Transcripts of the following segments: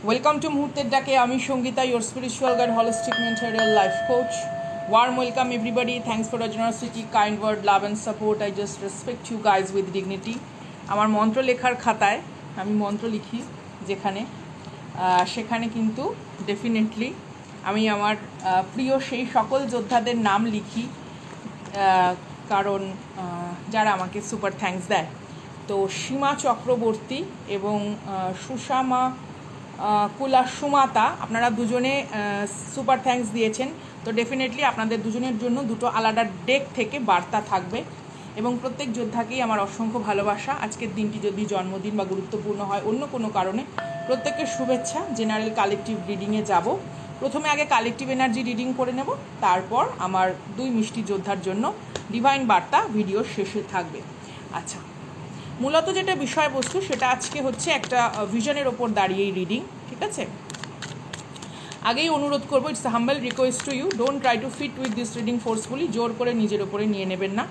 Welcome to মুহূর্তের ডাকে। আমি Sangeeta, your spiritual guide, holistic mentorial life coach. Warm welcome everybody. Thanks for your generosity, kind word, love and support. I just respect you guys with dignity. আমার মন্ত্র লেখার খাতায় আমি মন্ত্র লিখি যেখানে সেখানে কিন্তু ডেফিনেটলি আমি আমার প্রিয় সেই সকল যোদ্ধাদের নাম লিখি, কারণ যারা আমাকে সুপার থ্যাঙ্কস দেয়। তো সীমা চক্রবর্তী এবং সুষামা সুমাতা, আপনারা দুজনে সুপার থ্যাঙ্কস দিয়েছেন। তো ডেফিনেটলি আপনাদের দুজনের জন্য দুটো আলাদা ডেক থেকে বার্তা থাকবে এবং প্রত্যেক যোদ্ধাকেই আমার অসংখ্য ভালোবাসা। আজকের দিনটি যদি জন্মদিন বা গুরুত্বপূর্ণ হয় অন্য কোনো কারণে, প্রত্যেকের শুভেচ্ছা। জেনারেল কালেকটিভ রিডিংয়ে যাব। প্রথমে আগে কালেকটিভ এনার্জি রিডিং করে নেব, তারপর আমার দুই মিষ্টি যোদ্ধার জন্য ডিভাইন বার্তা ভিডিও শেষে থাকবে। আচ্ছা, মূলত যেটা বিষয়বস্তু সেটা আজকে হচ্ছে একটা ভিশনের ওপর দাঁড়িয়েই রিডিং, ঠিক আছে? আগেই অনুরোধ করবো, it's humble request to you, don't try to fit with this reading forcefully. জোর করে নিজের ওপরে নিয়ে নেবেন না,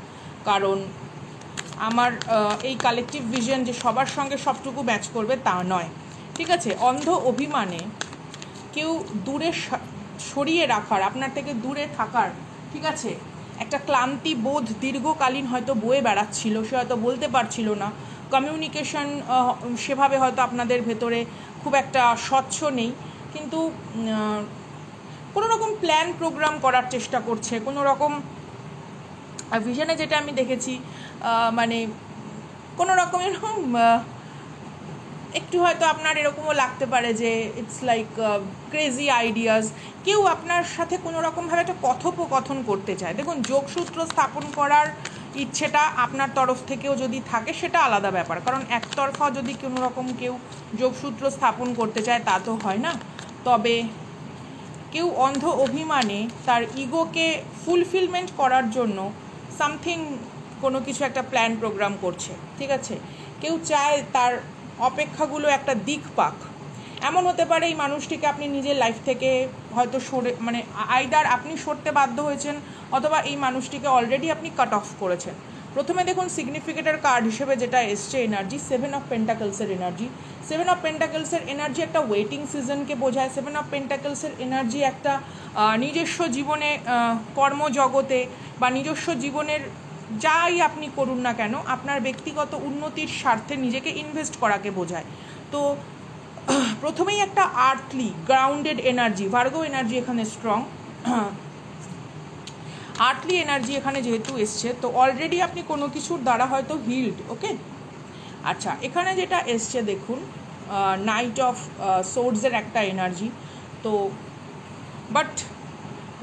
কারণ আমার এই কালেকটিভ ভিশন যে সবার সঙ্গে সবটুকু ম্যাচ করবে তা নয়, ঠিক আছে? অন্ধ অভিমানে কেউ দূরে সরিয়ে রাখার, আপনার থেকে দূরে থাকার, ঠিক আছে, একটা ক্লান্তি বোধ দীর্ঘকালীন হয়তো বয়ে বেড়াচ্ছিল, সে হয়তো বলতে পারছিল না। কমিউনিকেশন সেভাবে হয়তো আপনাদের ভেতরে খুব একটা স্বচ্ছ নেই, কিন্তু কোনো রকম প্ল্যান প্রোগ্রাম করার চেষ্টা করছে, কোনো রকম ভিশনে যেটা আমি দেখেছি, মানে কোনো রকম এরকম একটু হয়তো আপনার এরকমও লাগতে পারে যে ইটস লাইক ক্রেজি আইডিয়াস। কেউ আপনার সাথে কোনো রকমভাবে একটা কথোপকথন করতে চায়। দেখুন, যোগসূত্র স্থাপন করার ইচ্ছেটা আপনার তরফ থেকেও যদি থাকে সেটা আলাদা ব্যাপার, কারণ একতরফা যদি কোনো রকম কেউ যোগসূত্র স্থাপন করতে চায় তা তো হয় না। তবে কেউ অন্ধ অভিমানে তার ইগোকে ফুলফিলমেন্ট করার জন্য সামথিং, কোনো কিছু একটা প্ল্যান প্রোগ্রাম করছে, ঠিক আছে? কেউ চায় তার অপেক্ষাগুলো একটা দিক পাক। এমন হতে পারে এই মানুষটিকে আপনি নিজের লাইফ থেকে হয়তো সরে, মানে আইদার আপনি সরতে বাধ্য হয়েছেন অথবা এই মানুষটিকে অলরেডি আপনি কাট অফ করেছেন। প্রথমে দেখুন, সিগনিফিকেটার কার্ড হিসেবে যেটা এসছে এনার্জি, 7 অফ পেন্টাকলসের এনার্জি। 7 অফ পেন্টাকলসের এনার্জি একটা ওয়েটিং সিজনকে বোঝায়। 7 অফ পেন্টাকলসের এনার্জি একটা নিজস্ব জীবনে, কর্মজগতে বা নিজস্ব জীবনের যাই আপনি করুন না কেন, আপনার ব্যক্তিগত উন্নতির স্বার্থে নিজেকে ইনভেস্ট করাকে বোঝায়। তো প্রথমেই একটা earthly grounded energy, Virgo energy এখানে স্ট্রং। আর্থলি এনার্জি এখানে যেহেতু এসছে, তো অলরেডি আপনি কোনো কিছুর দ্বারা হয়তো হিল্ড, ওকে? আচ্ছা, এখানে যেটা এসছে দেখুন, নাইট অফ সোর্ডসের একটা এনার্জি। তো বাট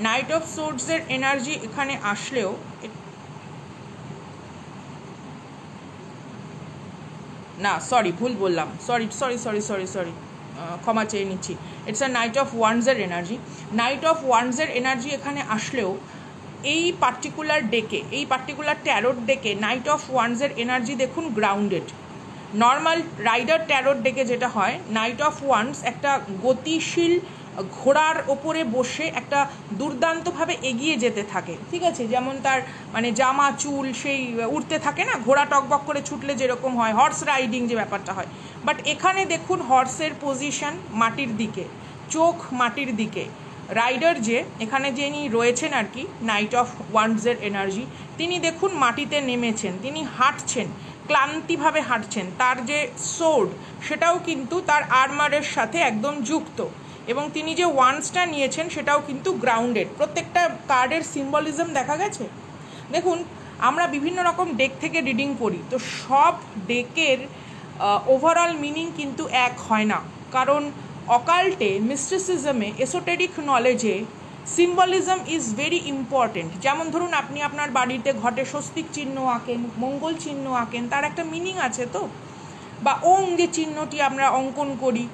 নাইট অফ সোর্ডসের এনার্জি এখানে আসলেও, না সরি ভুল বললাম, সরি ক্ষমা চেয়ে নিচ্ছি। ইটস আ নাইট অফ ওয়ান্ডসের এনার্জি। নাইট অফ ওয়ান্ডসের এনার্জি এখানে আসলেও এই পার্টিকুলার ডেকে, এই পার্টিকুলার ট্যারোট ডেকে নাইট অফ ওয়ান্ডসের এনার্জি দেখুন গ্রাউন্ডেড। নর্মাল রাইডার ট্যারোট ডেকে যেটা হয়, নাইট অফ ওয়ান্ডস একটা গতিশীল ঘোড়ার ওপরে বসে একটা দুর্দান্তভাবে এগিয়ে যেতে থাকে, ঠিক আছে? যেমন তার মানে জামা চুল সেই উড়তে থাকে না, ঘোড়া টকবক করে ছুটলে যেরকম হয়, হর্স রাইডিং যে ব্যাপারটা হয়। বাট এখানে দেখুন হর্সের পজিশন মাটির দিকে, চোখ মাটির দিকে। রাইডার যে এখানে যিনি রয়েছেন আর কি, নাইট অফ ওয়ান্ডসের এনার্জি, তিনি দেখুন মাটিতে নেমেছেন, তিনি হাঁটছেন, ক্লান্তিভাবে হাঁটছেন। তার যে সোর্ড সেটাও কিন্তু তার আর্মারের সাথে একদম যুক্ত, এবং তিনি যে ওয়ান্ডসটা নিয়েছেন সেটাও কিন্তু গ্রাউন্ডেড। প্রত্যেকটা কার্ডের সিম্বলিজম দেখা গেছে। দেখুন, আমরা বিভিন্ন রকম ডেক থেকে রিডিং করি, তো সব ডেকের ওভারঅল মিনিং কিন্তু এক হয় না, কারণ অকাল্টে, মিস্টিসিজমে, এসোটেরিক নলেজে সিম্বলিজম ইজ ভেরি ইম্পর্টেন্ট। যেমন ধরুন, আপনি আপনার বাড়িতে ঘটে স্বস্তিক চিহ্ন আঁকেন, মঙ্গল চিহ্ন আঁকেন, তার একটা মিনিং আছে তো, বা ওং যে চিহ্নটি আমরা অঙ্কন করি,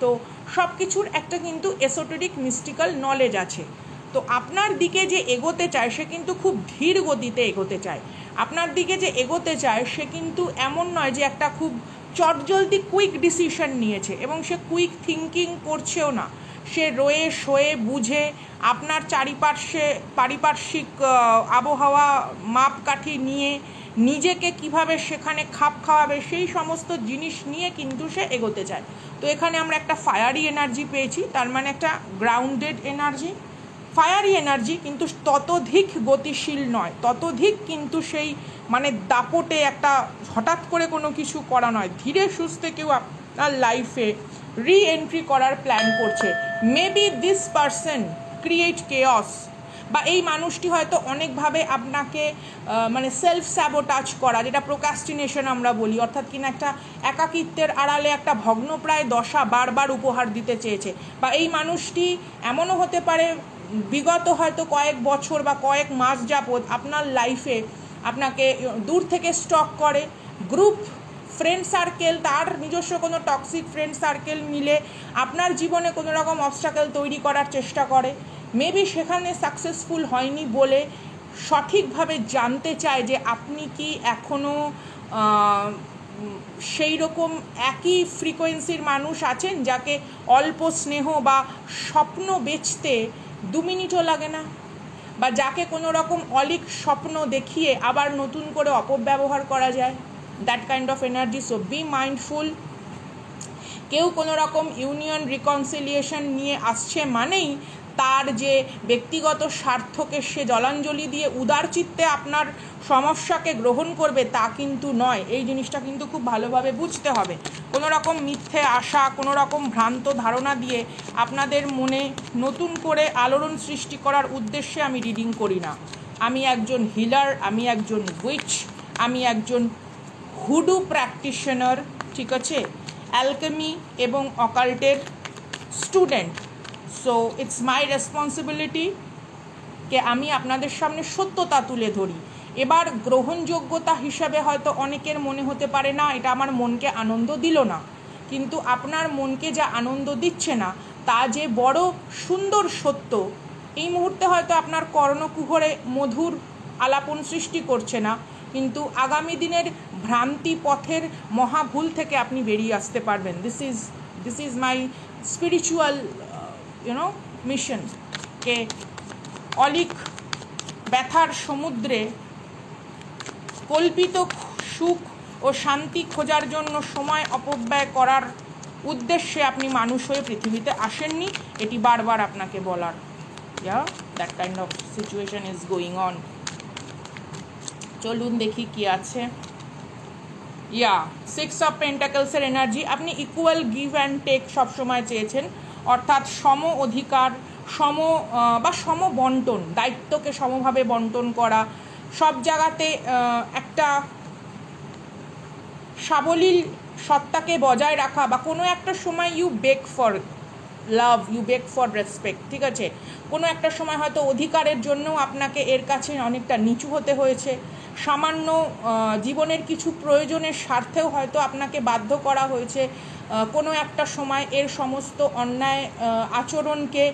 তো সব কিছুর একটা কিন্তু এসোটেরিক মিস্টিক্যাল নলেজ আছে। তো আপনার দিকে যে এগোতে চায় সে কিন্তু খুব ধীর গতিতে এগোতে চায়। আপনার দিকে যে এগোতে চায় সে কিন্তু এমন নয় যে একটা খুব চটজলদি কুইক ডিসিশন নিয়েছে, এবং সে কুইক থিঙ্কিং করছেও না। সে রয়ে শোয়ে বুঝে আপনার পারিপার্শ্বিক আবহাওয়া মাপকাঠি নিয়ে নিজেকে কিভাবে সেখানে খাপ খাওয়াবে সেই সমস্ত জিনিস নিয়ে কিন্তু সে এগোতে চায়। তো এখানে আমরা একটা ফায়ারি এনার্জি পেয়েছি, তার মানে একটা গ্রাউন্ডেড এনার্জি, ফায়ারি এনার্জি, কিন্তু ততোধিক গতিশীল নয়, ততোধিক কিন্তু সেই মানে দাপটে একটা হঠাৎ করে কোনো কিছু করা নয়, ধীরে সুস্থে কেউ আপনার লাইফে রি এন্ট্রি করার প্ল্যান করছে। Maybe this person create chaos, বা এই মানুষটি হয়তো অনেকভাবে আপনাকে মানে সেলফ স্যাবোটাজ করা, যেটা প্রোক্রাস্টিনেশন আমরা বলি, অর্থাৎ কিনা একটা একাকিত্বের আড়ালে একটা ভগ্নপ্রায় দশা বারবার উপহার দিতে চেয়েছে। বা এই মানুষটি এমনও হতে পারে বিগত হয়তো কয়েক বছর বা কয়েক মাস যাবৎ আপনার লাইফে আপনাকে দূর থেকে স্টক করে, গ্রুপ ফ্রেন্ড সার্কেল, তার নিজস্ব কোনো টক্সিক ফ্রেন্ড সার্কেল মিলে আপনার জীবনে কোনো রকম অবস্ট্রাকেল তৈরি করার চেষ্টা করে। মেবি সেখানে সাকসেসফুল হয়নি বলে সঠিকভাবে জানতে চায় যে আপনি কি এখনও সেই রকম একই ফ্রিকোয়েন্সির মানুষ আছেন যাকে অল্প স্নেহ বা স্বপ্ন বেচতে 2 মিনিটও লাগে না, বা যাকে কোনো রকম অলিক স্বপ্ন দেখিয়ে আবার নতুন করে অপব্যবহার করা যায়, that kind of energy. So be mindful. কেউ কোনো রকম ইউনিয়ন রিকনসিলিয়েশন নিয়ে আসছে মানেই তার যে ব্যক্তিগত স্বার্থকে সে জলাঞ্জলি দিয়ে উদার চিত্তে আপনার সমস্যাকে গ্রহণ করবে তা কিন্তু নয়। এই জিনিসটা কিন্তু খুব ভালোভাবে বুঝতে হবে। কোনো রকম মিথ্যে আশা, কোনো রকম ভ্রান্ত ধারণা দিয়ে আপনাদের মনে নতুন করে আলোড়ন সৃষ্টি করার উদ্দেশ্যে আমি রিডিং করি না। আমি একজন হিলার, আমি একজন উইচ, আমি একজন হুডু প্র্যাকটিশনার, ঠিক আছে, অ্যালকেমি এবং অকাল্টের student. So it's my responsibility কে আমি আপনাদের সামনে সত্যতা তুলে ধরি। এবার গ্রহণযোগ্যতা হিসাবে হয়তো অনেকের মনে হতে পারে না এটা আমার মনকে আনন্দ দিল না, কিন্তু আপনার মনকে যা আনন্দ দিচ্ছে না তা যে বড় সুন্দর সত্য, এই মুহূর্তে হয়তো আপনার কর্ণকুহরে মধুর আলাপন সৃষ্টি করছে না, কিন্তু আগামী দিনের ভ্রান্তি পথের মহাভুল থেকে আপনি বেরিয়ে আসতে পারবেন। This is my spiritual mission. কে অলিক ব্যথার সমুদ্রে কল্পিত সুখ ও শান্তি খোঁজার জন্য সময় অপব্যয় করার উদ্দেশ্যে আপনি মানুষ হয়ে পৃথিবীতে আসেননি, এটি বারবার আপনাকে বলার। That kind of situation is going on. চলুন দেখি কি আছে। 6 অফ পেন্টাকলসের এনার্জি। আপনি ইকুয়াল গিভ অ্যান্ড টেক সবসময় চেয়েছেন, অর্থাৎ সম অধিকার, সম বন্টন, দায়িত্বকে সমভাবে বন্টন করা, সব জায়গাতে একটা সাবলীল সত্তাকে বজায় রাখা, বা কোনো একটা সময় you beg for love, you beg for respect, ঠিক আছে। কোনো একটা সময় হয়তো অধিকারের জন্যও আপনাকে এর কাছে অনেকটা নিচু হতে হয়েছে, সামান্য জীবনের কিছু প্রয়োজনের স্বার্থেও হয়তো আপনাকে বাধ্য করা হয়েছে কোনো একটা সময় এর সমস্ত অন্যায় আচরণকে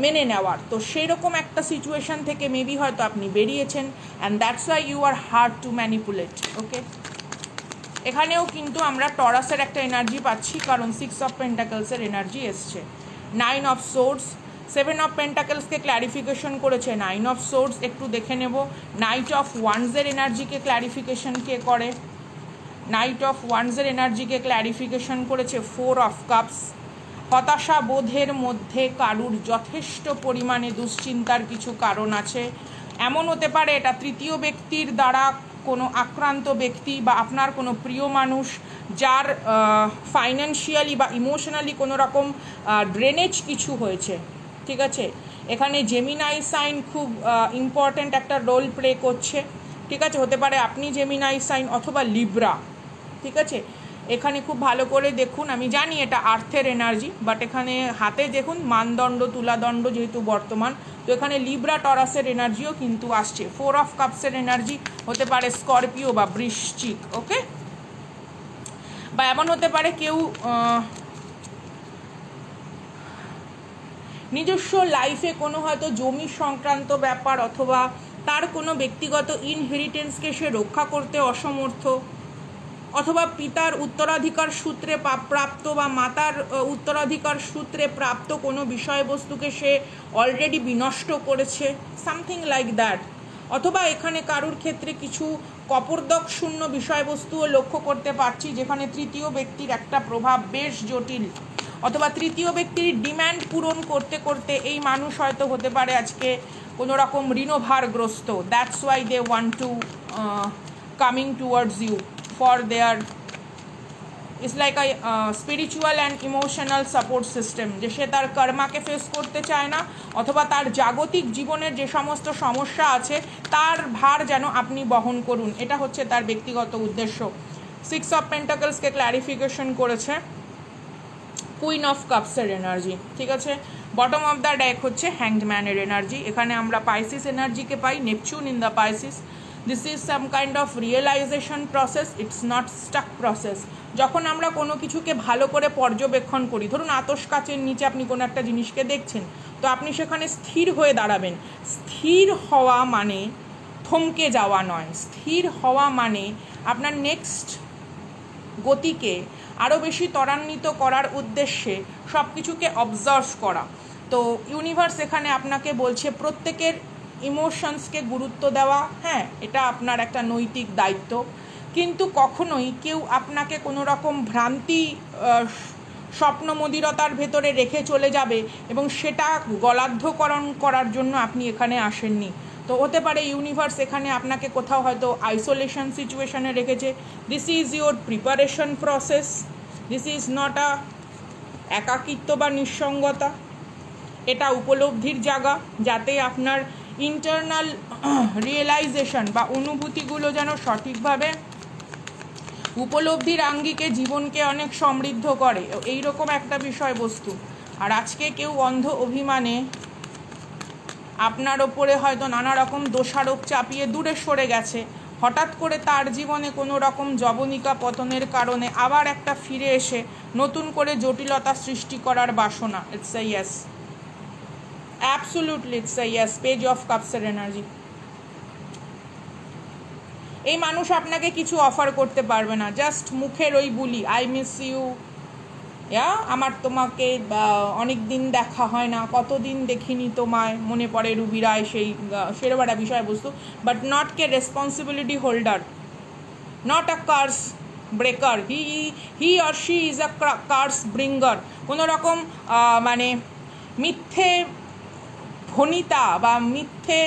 মেনে নেওয়ার। তো সেই রকম একটা সিচুয়েশান থেকে মেবি হয়তো আপনি বেরিয়েছেন, and that's why you are hard to manipulate. Okay, এখানেও কিন্তু আমরা টরাসের একটা এনার্জি পাচ্ছি, কারণ 6 অফ পেন্টাকলসের এনার্জি এসছে। 9 অফ সোর্ডস, 7 অফ পেন্টাকলসকে ক্ল্যারিফিকেশন করেছে 9 অফ সোর্ডস। একটু দেখে নেব নাইট অফ ওয়ান্সের এনার্জিকে ক্ল্যারিফিকেশন কে করে। নাইট অফ ওয়ান্সের এনার্জিকে ক্ল্যারিফিকেশন করেছে 4 অফ কাপস। হতাশা বোধের মধ্যে কারুর যথেষ্ট পরিমাণে দুশ্চিন্তার কিছু কারণ আছে। এমন হতে পারে এটা তৃতীয় ব্যক্তির দ্বারা কোনো আক্রান্ত ব্যক্তি বা আপনার কোনো প্রিয় মানুষ যার ফাইন্যান্সিয়ালি বা ইমোশনালি কোনো রকম ড্রেনেজ কিছু হয়েছে, ঠিক আছে। এখানে জেমিনাই সাইন খুব ইম্পর্ট্যান্ট একটা রোল প্লে করছে, ঠিক আছে। হতে পারে আপনি জেমিনাই সাইন অথবা লিব্রা, ঠিক আছে। এখানে খুব ভালো করে দেখুন, আমি জানি এটা আর্থের এনার্জি, বাট এখানে হাতে দেখুন মানদণ্ড তুলাদণ্ড যেহেতু বর্তমান, তো এখানে লিব্রা টরাসের এনার্জিও কিন্তু আসছে। 4 অফ কাপসের এনার্জি হতে পারে স্করপিও বা বৃশ্চিক, ওকে। বা এমন হতে পারে কেউ নিজস্ব লাইফে কোনো হয়তো জমি সংক্রান্ত ব্যাপার অথবা তার কোনো ব্যক্তিগত ইনহেরিটেন্সকে সে রক্ষা করতে অসমর্থ, অথবা পিতার উত্তরাধিকার সূত্রে প্রাপ্ত বা মাতার উত্তরাধিকার সূত্রে প্রাপ্ত কোনো বিষয়বস্তুকে সে অলরেডি বিনষ্ট করেছে, সামথিং লাইক দ্যাট। অথবা এখানে কারুর ক্ষেত্রে কিছু কপর্দক শূন্য বিষয়বস্তুও লক্ষ্য করতে পারছি, যেখানে তৃতীয় ব্যক্তির একটা প্রভাব বেশ জটিল। অথবা তৃতীয় ব্যক্তির ডিম্যান্ড পূরণ করতে করতে এই মানুষ হয়তো হতে পারে আজকে কোনো রকম ঋণভারগ্রস্ত। That's why they want to coming towards you for their it's like a spiritual and emotional support system, যে সে তার কর্মাকে ফেস করতে চায় না, অথবা তার জাগতিক জীবনের যে সমস্ত সমস্যা আছে তার ভার যেন আপনি বহন করুন, এটা হচ্ছে তার ব্যক্তিগত উদ্দেশ্য। 6 অফ পেন্টাকলসকে ক্ল্যারিফিকেশন করেছে কুইন অফ কাপসের এনার্জি, ঠিক আছে। বটম অফ দ্য ডেক হচ্ছে হ্যাংড ম্যানের এনার্জি। এখানে আমরা পাইসিস এনার্জিকে পাই, Neptune in the Pisces. This is some kind of realization process, it's not stuck process. যখন আমরা কোনো কিছুকে ভালো করে পর্যবেক্ষণ করি, ধরুন আতশ কাচের নিচে আপনি কোনো একটা জিনিসকে দেখছেন, তো আপনি সেখানে স্থির হয়ে দাঁড়াবেন। স্থির হওয়া মানে থমকে যাওয়া নয়, স্থির হওয়া মানে আপনার নেক্সট গতিকে আরও বেশি ত্বরান্বিত করার উদ্দেশ্যে সব কিছুকে অবজার্ভ করা। তো ইউনিভার্স এখানে আপনাকে বলছে প্রত্যেকের ইমোশনসকে গুরুত্ব দেওয়া, হ্যাঁ এটা আপনার একটা নৈতিক দায়িত্ব, কিন্তু কখনোই কেউ আপনাকে কোনো রকম ভ্রান্তি স্বপ্নমদিরতার ভেতরে রেখে চলে যাবে এবং সেটা গলাধ্যকরণ করার জন্য আপনি এখানে আসেননি। তো হতে পারে ইউনিভার্স এখানে আপনাকে কোথাও হয়তো আইসোলেশন সিচুয়েশনে রেখেছে। This is your preparation process, this is not a একাকিত্ব বা নিঃসঙ্গতা, এটা উপলব্ধির জায়গা, যাতে আপনার ইন্টারনাল রিয়েলাইজেশন বা অনুভূতিগুলো যেন সঠিকভাবে উপলব্ধির আঙ্গিকে জীবনকে অনেক সমৃদ্ধ করে, এইরকম একটা বিষয়বস্তু। আর আজকে কেউ অন্ধ অভিমানে আপনার ওপরে হয়তো নানা রকম দোষারোপ চাপিয়ে দূরে সরে গেছে, হঠাৎ করে তার জীবনে কোনো রকম জবনিকা পতনের কারণে আবার একটা ফিরে এসে নতুন করে জটিলতা সৃষ্টি করার বাসনা। It's a yes, absolutely it's a yes. Page of কাপসের এনার্জি। এই মানুষ আপনাকে কিছু অফার করতে পারবে না, জাস্ট মুখের ওই বুলি, আই মিস ইউ, আমার তোমাকে অনেক দিন দেখা হয় না, কতদিন দেখিনি তোমায়, মনে পড়ে রুবি রায়, সেই সেরবাটা বিষয়বস্তু, বাট নট কে responsibility holder, not a curse breaker. He or she is a curse bringer. কোনো রকম মানে মিথ্যে ভনিতা বা মিথ্যে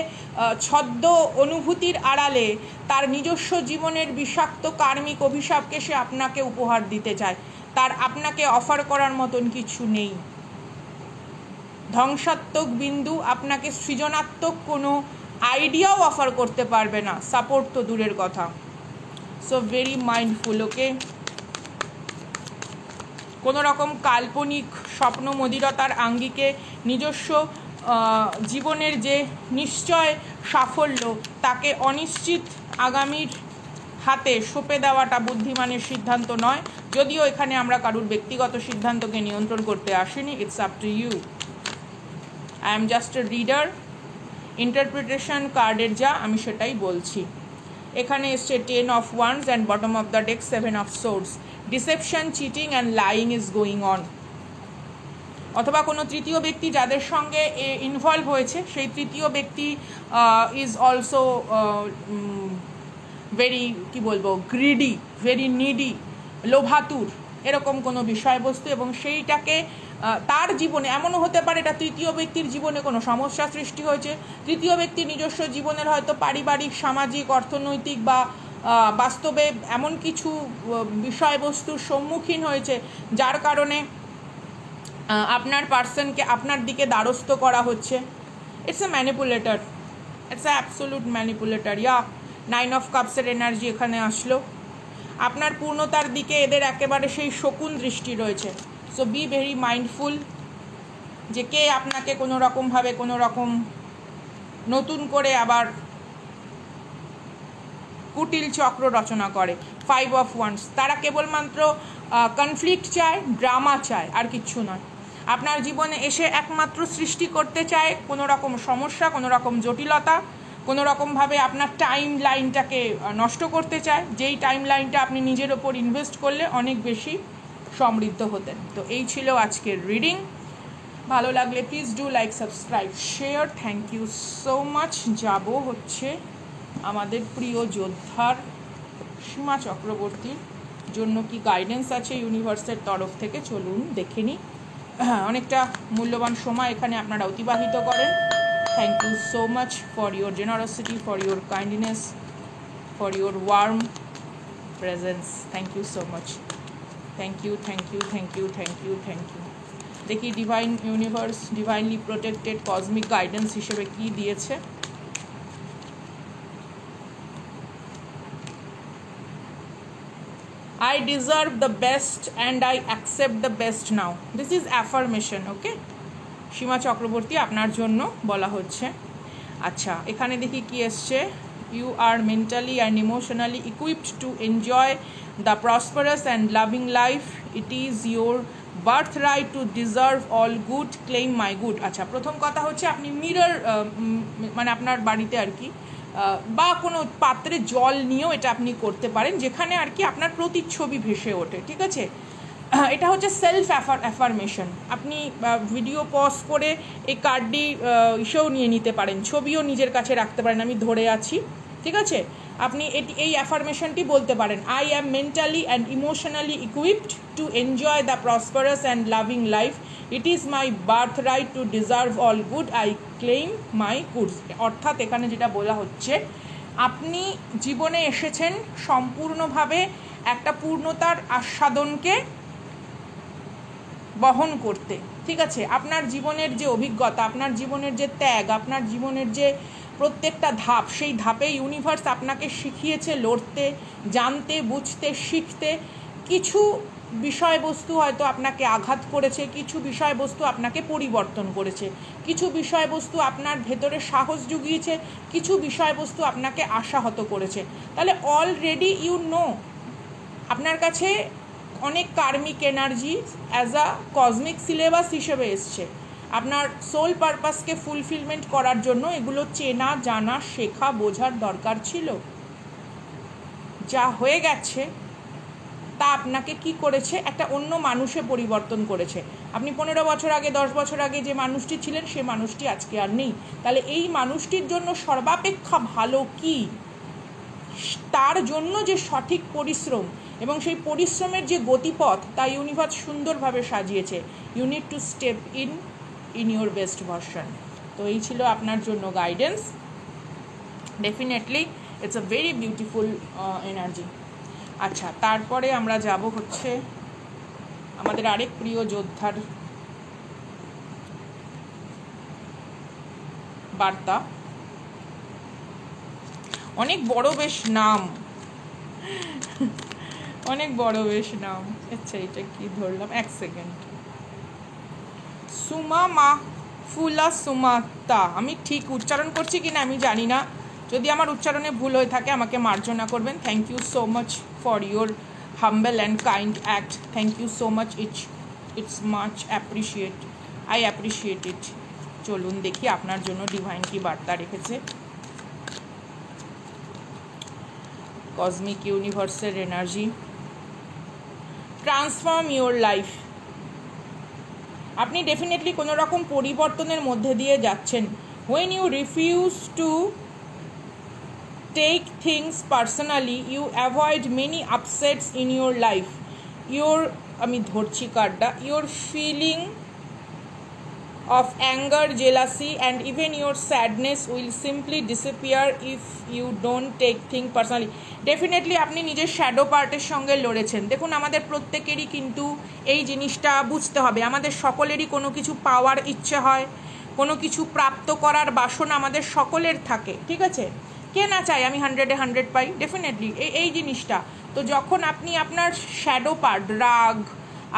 ছদ্ম অনুভূতির আড়ালে তার নিজস্ব জীবনের বিষাক্ত কার্মিক অভিশাপকে সে আপনাকে উপহার দিতে চায়। তার আপনাকে অফার করার মতন কিছু নেই। ধ্বংসাত্মক বিন্দু, আপনাকে সৃজনাত্মক কোনো আইডিয়াও অফার করতে পারবে না, সাপোর্ট তো দূরের কথা। সো ভেরি মাইন্ডফুল, ওকে। কোনো রকম কাল্পনিক স্বপ্নমদিরতার আঙ্গিকে নিজস্ব জীবনের যে নিশ্চয় সাফল্য তাকে অনিশ্চিত আগামীর হাতে সঁপে দেওয়াটা বুদ্ধিমানের সিদ্ধান্ত নয়। যদিও এখানে আমরা কারুর ব্যক্তিগত সিদ্ধান্তকে নিয়ন্ত্রণ করতে আসিনি, it's up to you. I am just a reader, interpretation কার্ডের যা আমি সেটাই বলছি। এখানে এসছে 10 of wands and bottom of the deck 7 of swords. Deception, cheating and lying is going on. অথবা কোনো তৃতীয় ব্যক্তি যাদের সঙ্গে ইনভলভ হয়েছে, সেই তৃতীয় ব্যক্তি ইজ অলসো ভেরি, কি বলবো, গ্রিডি, ভেরি নিডি, লোভাতুর, এরকম কোনো বিষয়বস্তু, এবং সেইটাকে তার জীবনে এমনও হতে পারে এটা তৃতীয় ব্যক্তির জীবনে কোনো সমস্যা সৃষ্টি হয়েছে। তৃতীয় ব্যক্তি নিজস্ব জীবনের হয়তো পারিবারিক, সামাজিক, অর্থনৈতিক বা বাস্তবে এমন কিছু বিষয়বস্তুর সম্মুখীন হয়েছে যার কারণে আপনার পার্সনকে আপনার দিকে দ্বারস্থ করা হচ্ছে। It's a manipulator, it's a absolute manipulator. 9 of কাপসের এনার্জি এখানে আসলো। আপনার পূর্ণতার দিকে এদের একেবারে সেই শকুন দৃষ্টি রয়েছে। সো বি ভেরি মাইন্ডফুল যে কে আপনাকে কোনো রকমভাবে কোনো রকম নতুন করে আবার কুটিল চক্র রচনা করে। 5 অফ ওয়ান্ডস, তারা কেবলমাত্র কনফ্লিক্ট চায়, ড্রামা চায়, আর কিচ্ছু নয়। আপনার জীবনে এসে একমাত্র সৃষ্টি করতে চায় কোনো রকম সমস্যা, কোনো রকম জটিলতা, কোনো রকমভাবে আপনার টাইম লাইনটাকে নষ্ট করতে চায়, যেই টাইম লাইনটা আপনি নিজের ওপর ইনভেস্ট করলে অনেক বেশি সমৃদ্ধ হতেন। তো এই ছিল আজকের রিডিং। ভালো লাগলে please do like, subscribe, share. Thank you so much. যাব হচ্ছে আমাদের প্রিয় যোদ্ধার সীমা চক্রবর্তীর জন্য কি গাইডেন্স আছে ইউনিভার্সের তরফ থেকে, চলুন দেখে নিই। অনেকটা মূল্যবান সময় এখানে আপনারা অতিবাহিত করেন। Thank you so much for your generosity, for your kindness, for your warm presence. Thank you so much. Thank you, thank you, thank you, thank you, thank you. দেখি divine universe divinely protected cosmic guidance হিসেবে কি দিয়েছে। I deserve the best and I accept the best now. This is affirmation, okay? সীমা চক্রবর্তী আপনার জন্য বলা হচ্ছে। আচ্ছা, এখানে দেখি কি এসছে। You are mentally and emotionally equipped to enjoy the prosperous and loving life. It is your birthright to deserve all good. Claim my good. আচ্ছা, প্রথম কথা হচ্ছে আপনি মিরর মানে আপনার বাড়িতে আর কি বা কোনো পাত্রে জল নিয়েও এটা আপনি করতে পারেন, যেখানে আর কি আপনার প্রতিচ্ছবি ভেসে ওঠে, ঠিক আছে? এটা হচ্ছে সেলফ অ্যাফার্মেশন। আপনি ভিডিও পজ করে এই কার্ডটি ইসেও নিয়ে নিতে পারেন, ছবিও নিজের কাছে রাখতে পারেন। আমি ধরে আছি, ঠিক আছে? আপনি এই অ্যাফার্মেশনটি বলতে পারেন, I am mentally and emotionally equipped to enjoy the prosperous and loving life. It is my birth right two deserve all good. I claim my goods. অর্থাৎ এখানে যেটা বলা হচ্ছে, আপনি জীবনে এসেছেন সম্পূর্ণভাবে একটা পূর্ণতার আস্বাদনকে বহন করতে, ঠিক আছে? আপনার জীবনের যে অভিজ্ঞতা, আপনার জীবনের যে ত্যাগ, আপনার জীবনের যে প্রত্যেকটা ধাপ, সেই ধাপে ইউনিভার্স আপনাকে শিখিয়েছে লড়তে, জানতে, বুঝতে, শিখতে। কিছু বিষয়বস্তু হয়তো আপনাকে আঘাত করেছে, কিছু বিষয়বস্তু আপনাকে পরিবর্তন করেছে, কিছু বিষয়বস্তু আপনার ভেতরে সাহস জুগিয়েছে, কিছু বিষয়বস্তু আপনাকে আশাহত করেছে। তাহলে অলরেডি ইউ নো আপনার কাছে অনেক karmic energy as a cosmic syllabus হিসেবে এসছে। আপনার সোল পারপাসকে ফুলফিলমেন্ট করার জন্য এগুলো চেনা, জানা, শেখা, বোঝার দরকার ছিল। যা হয়ে গেছে তা আপনাকে কি করেছে, একটা অন্য মানুষে পরিবর্তন করেছে। আপনি 15 বছর আগে, 10 বছর আগে যে মানুষটি ছিলেন, সে মানুষটি আজকে আর নেই। তাহলে এই মানুষটির জন্য সর্বাপেক্ষা ভালো কি, তার জন্য যে সঠিক পরিশ্রম এবং সেই পরিশ্রমের যে গতিপথ, তা ইউনিভার্স সুন্দরভাবে সাজিয়েছে। You need to step in your best version. তো এই ছিল আপনার জন্য guidance. Definitely it's a very beautiful energy. আচ্ছা, তারপরে আমরা যাব হচ্ছে আমাদের আরেক প্রিয় যোদ্ধার বার্তা। অনেক বড় বেশ নাম, অনেক বড় বেশ নাম। আচ্ছা, এটা কি ধরলাম, এক সেকেন্ড। সুমা মাহফুলা সুমাতা। আমি ঠিক উচ্চারণ করছি কিনা আমি জানি না, যদি আমার উচ্চারণে ভুল হয়ে থাকে আমাকে মার্জনা করবেন। Thank you so much for your humble and kind act. Thank you so much. It's much appreciate, I appreciate it. চলুন দেখি আপনার জন্য ডিভাইন কি বার্তা রেখেছে। কসমিক ইউনিভার্সের এনার্জি। Transform your life. আপনি ডেফিনেটলি কোনো রকম পরিবর্তনের মধ্যে দিয়ে যাচ্ছেন। When you refuse to take things personally, you avoid many upsets in your life. আমি ধরছি কার্ডটা, your feeling of anger, jealousy and even your sadness will simply disappear if you don't take things personally. Definitely আপনি নিজের shadow পার্টের সঙ্গে লড়েছেন। দেখুন, আমাদের প্রত্যেকেরই কিন্তু এই জিনিসটা বুঝতে হবে। আমাদের সকলেরই কোনো কিছু পাওয়ার ইচ্ছে হয়, কোনো কিছু প্রাপ্ত করার বাসনা আমাদের সকলের থাকে, ঠিক আছে? কে না চায় আমি 100-এ 100 পাই? ডেফিনেটলি এই জিনিসটা। তো যখন আপনি আপনার শ্যাডো পার্ট, রাগ,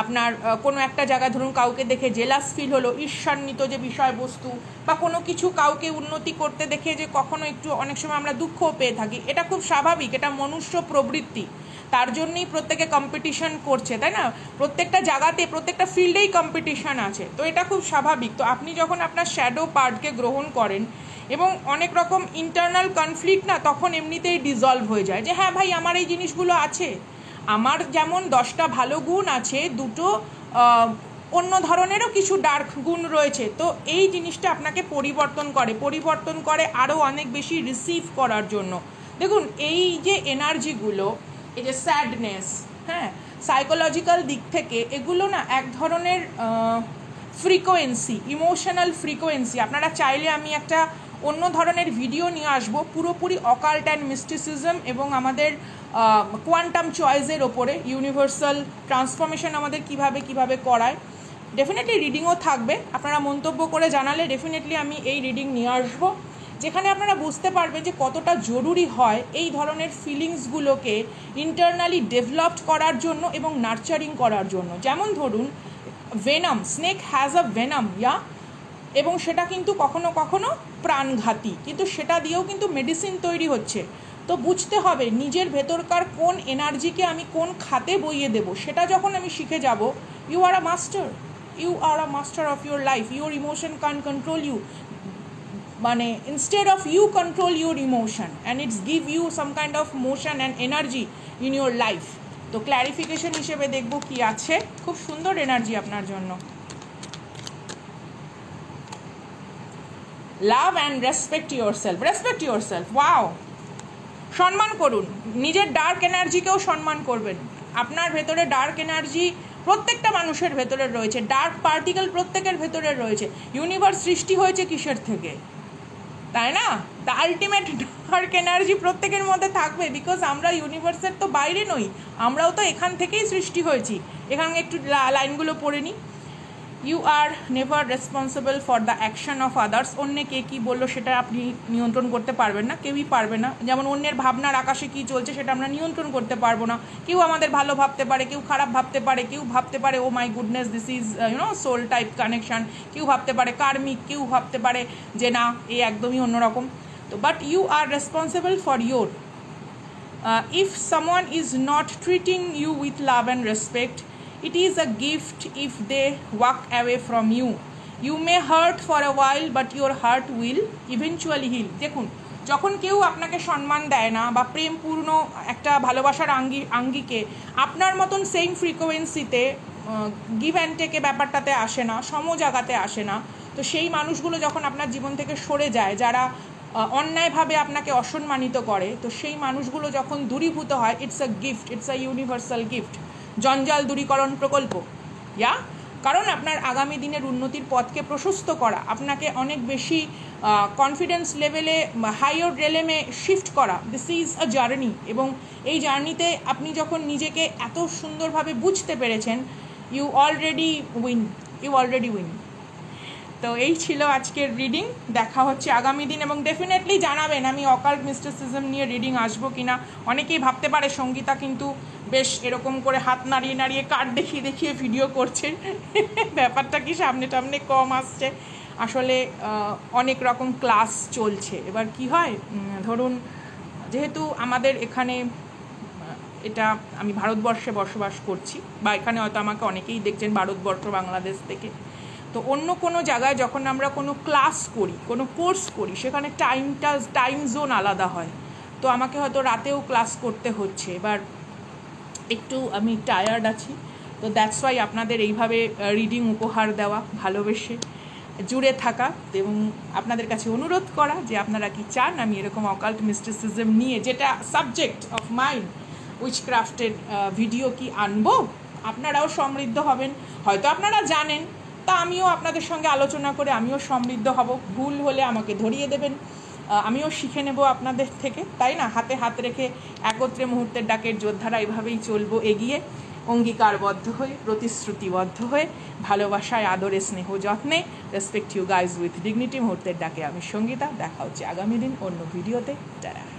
আপনার কোনো একটা জায়গায় ধরুন কাউকে দেখে জেলাস ফিল হলো, ঈর্ষান্বিত যে বিষয়বস্তু, বা কোনো কিছু কাউকে উন্নতি করতে দেখে যে কখনো একটু অনেক সময় আমরা দুঃখও পেয়ে থাকি, এটা খুব স্বাভাবিক, এটা মনুষ্য প্রবৃত্তি। তার জন্যই প্রত্যেকে কম্পিটিশন করছে, তাই না? প্রত্যেকটা জায়গাতে প্রত্যেকটা ফিল্ডেই কম্পিটিশন আছে, তো এটা খুব স্বাভাবিক। তো আপনি যখন আপনার শ্যাডো পার্টকে গ্রহণ করেন এবং অনেক রকম ইন্টারনাল কনফ্লিক্ট না তখন এমনিতেই ডিসলভ হয়ে যায়, যে হ্যাঁ ভাই আমার এই জিনিসগুলো আছে, আমার যেমন 10টা ভালো গুণ আছে, দুটো অন্য ধরনেরও কিছু ডার্ক গুণ রয়েছে। তো এই জিনিসটা আপনাকে পরিবর্তন করে আরও অনেক বেশি রিসিভ করার জন্য। দেখুন এই যে এনার্জিগুলো, এই যে স্যাডনেস, হ্যাঁ, সাইকোলজিক্যাল দিক থেকে এগুলো না এক ধরনের ফ্রিকোয়েন্সি, ইমোশনাল ফ্রিকোয়েন্সি। আপনারা চাইলে আমি একটা অন্য ধরনের ভিডিও নিয়ে আসবো পুরোপুরি অকাল্ট অ্যান্ড মিস্টিসিজম এবং আমাদের কোয়ান্টাম চয়েসের ওপরে, ইউনিভার্সাল ট্রান্সফরমেশন আমাদের কিভাবে করায়। ডেফিনেটলি রিডিংও থাকবে, আপনারা মন্তব্য করে জানালে ডেফিনেটলি আমি এই রিডিং নিয়ে আসবো, যেখানে আপনারা বুঝতে পারবেন যে কতটা জরুরি হয় এই ধরনের ফিলিংসগুলোকে ইন্টারনালি ডেভেলপড করার জন্য এবং নার্চারিং করার জন্য। যেমন ধরুন venom, snake has a venom, এবং সেটা কিন্তু কখনো কখনো প্রাণঘাতী, কিন্তু সেটা দিয়েও কিন্তু মেডিসিন তৈরি হচ্ছে। তো বুঝতে হবে নিজের ভেতরকার কোন এনার্জিকে আমি কোন খাতে বইয়ে দেব, সেটা যখন আমি শিখে যাব, you are a master of your life, your emotion can control you, মানে instead of you control your emotion and it's give you some kind of motion and energy in your life. তো clarification হিসেবে দেখব কি আছে, খুব সুন্দর energy আপনার জন্য। Love and respect yourself, wow. সম্মান করুন নিজের ডার্ক এনার্জিকেও, সম্মান করবেন। আপনার ভেতরে ডার্ক এনার্জি প্রত্যেকটা মানুষের ভেতরে রয়েছে, ডার্ক পার্টিকেল প্রত্যেকের ভেতরে রয়েছে। ইউনিভার্স সৃষ্টি হয়েছে কিসের থেকে, তাই না? দ্য আলটিমেট ডার্ক এনার্জি প্রত্যেকের মধ্যে থাকবে, বিকজ আমরা ইউনিভার্সের তো বাইরে নই, আমরাও তো এখান থেকেই সৃষ্টি হয়েছি। এখানে একটু লাইনগুলো পড়ে নিই। You are never responsible for the action of others. অন্যে কে কী বললো সেটা আপনি নিয়ন্ত্রণ করতে পারবেন না, কেউই পারবে না। যেমন অন্যের ভাবনার আকাশে কী চলছে সেটা আমরা নিয়ন্ত্রণ করতে পারবো না। কেউ আমাদের ভালো ভাবতে পারে, কেউ খারাপ ভাবতে পারে, কেউ ভাবতে পারে oh my goodness this is soul type connection, কেউ ভাবতে পারে কার্মিক, কেউ ভাবতে পারে যে না এই একদমই অন্যরকম। তো but you are responsible for your. If someone is not treating you with love and respect, it is a gift if they walk away from you. You may hurt for a while, but your heart will eventually heal. দেখুন যখন কেউ আপনাকে সম্মান দেয় না বা প্রেমপূর্ণ একটা ভালোবাসার আঙ্গিকে আপনার মতন সেম ফ্রিকোয়েন্সিতে গিভ অ্যান্ড টেকে ব্যাপারটাতে আসে না, সম জায়গাতে আসে না, তো সেই মানুষগুলো যখন আপনার জীবন থেকে সরে যায়, যারা অন্যায়ভাবে আপনাকে অসম্মানিত করে, তো সেই মানুষগুলো যখন দূরীভূত হয়, it's a gift, it's a universal gift. জঞ্জাল দূরীকরণ প্রকল্প, কারণ আপনার আগামী দিনের উন্নতির পথকে প্রশস্ত করা, আপনাকে অনেক বেশি কনফিডেন্স লেভেলে হাইয়ার রেলেমে শিফট করা। দিস ইজ আ জার্নি, এবং এই জার্নিতে আপনি যখন নিজেকে এত সুন্দরভাবে বুঝতে পেরেছেন, ইউ অলরেডি উইন। তো এই ছিল আজকের রিডিং। দেখা হচ্ছে আগামী দিন, এবং ডেফিনেটলি জানাবেন আমি অকাল্ট মিস্টিসিজম নিয়ে রিডিং আসবো কিনা। অনেকেই ভাবতে পারে সঙ্গীতা কিন্তু বেশ এরকম করে হাত নাড়িয়ে কার্ড দেখিয়ে ভিডিও করছে, ব্যাপারটা কি সামনে কম আসছে। আসলে অনেক রকম ক্লাস চলছে। এবার কি হয়, ধরুন যেহেতু আমাদের এখানে এটা আমি ভারতবর্ষে বসবাস করছি, বা এখানে হয়তো আমাকে অনেকেই দেখছেন ভারতবর্ষ বাংলাদেশ থেকে, তো অন্য কোনো জায়গায় যখন আমরা কোনো ক্লাস করি, কোনো কোর্স করি, সেখানে টাইম জোন আলাদা হয়। তো আমাকে হয়তো রাতেও ক্লাস করতে হচ্ছে, এবার একটু আমি টায়ার্ড আছি, তো দ্যাটস ওয়াই আপনাদের এইভাবে রিডিং উপহার দেওয়া, ভালোবেসে জুড়ে থাকা, এবং আপনাদের কাছে অনুরোধ করা যে আপনারা কি চান আমি এরকম অকাল্ট মিস্টিসিজম নিয়ে, যেটা সাবজেক্ট অফ মাইন্ড উইচক্রাফটের ভিডিও কি আনবো। আপনারাও সমৃদ্ধ হবেন, হয়তো আপনারা জানেন, তা আমিও আপনাদের সঙ্গে আলোচনা করে আমিও সমৃদ্ধ হব। ভুল হলে আমাকে ধরিয়ে দেবেন, আমিও শিখে নেব আপনাদের থেকে, তাই না? হাতে হাত রেখে একত্রে মুহূর্তের ডাকের যোদ্ধারা এভাবেই চলবো এগিয়ে, অঙ্গীকারবদ্ধ হয়ে, প্রতিশ্রুতিবদ্ধ হয়ে, ভালোবাসায়, আদরে, স্নেহ, যত্নে। Respect you guys with dignity. মুহূর্তের ডাকে আমি সঙ্গীতা। দেখা হচ্ছে আগামী দিন অন্য ভিডিওতে। টাটা।